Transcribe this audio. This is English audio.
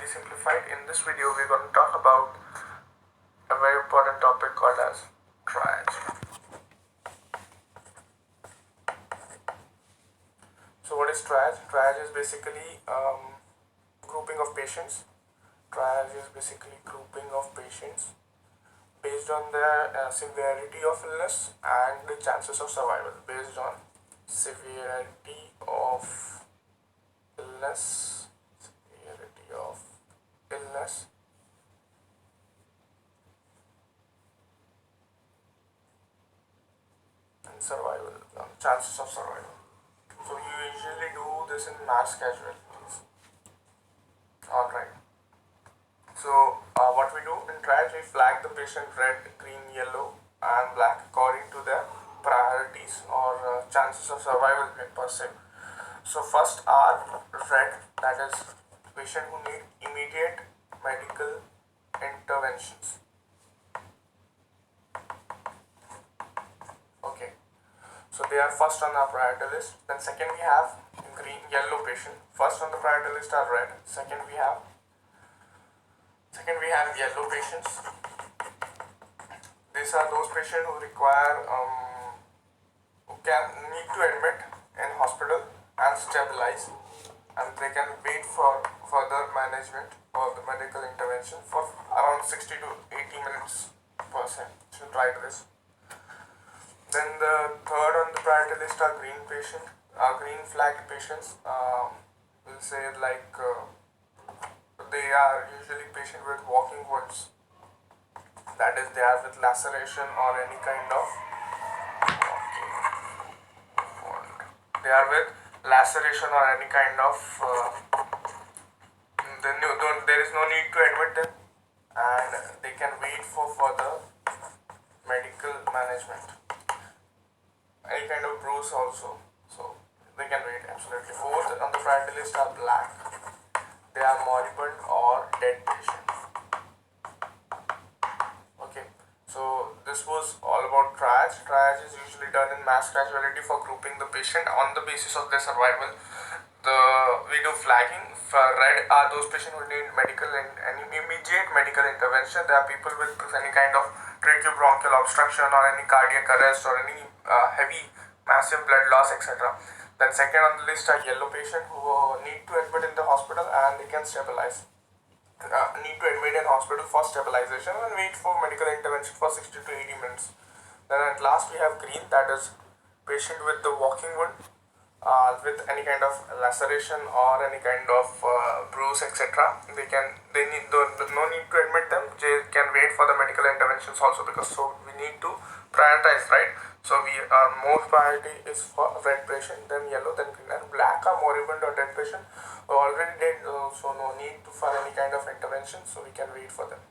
Simplified. In this video, we're going to talk about a very important topic called as triage. So what is triage? Triage is basically grouping of patients. Triage is basically grouping of patients based on their severity of illness and the chances of survival. Based on severity of illness, and survival, chances of survival. So you usually do this in mass casualties. Alright. So what we do in triage, we flag the patient red, green, yellow and black according to their priorities or chances of survival per se. So first are red, that is patient who need immediate medical interventions. Okay, so they are first on our priority list. Then second we have yellow patient. First on the priority list are red. Second we have yellow patients. These are those patients who require who need to admit in hospital and stabilize, and they can wait for further management or the medical intervention for around 60 to 80 minutes per se. So try this. Then the third on the priority list are green flagged patients. We'll say like they are usually patient with walking wounds. That is, they are with laceration or any kind of there is no need to admit them, and they can wait for further medical management. Any kind of bruise also, so they can wait absolutely. Fourth on the priority list are black. They are moribund or dead patient. Okay, so this was all about triage. Triage is usually done in mass casualty for grouping the patient on the basis of their survival. We do flagging. For red are those patients who need medical and any immediate medical intervention. There are people with any kind of tracheobronchial obstruction or any cardiac arrest or any heavy massive blood loss, etc. Then second on the list are yellow patients who need to admit in the hospital and they can stabilize. Need to admit in hospital for stabilization and wait for medical intervention for 60 to 80 minutes. Then at last we have green, that is patient with the walking wound with any kind of laceration or any kind of bruise, etc. They need no need to admit them. They can wait for the medical interventions also, because so we need to prioritize, right? So our most priority is for red patient, then yellow, then green, and black are moribund or dead patient who already dead, so no need for any kind of intervention, so we can wait for them.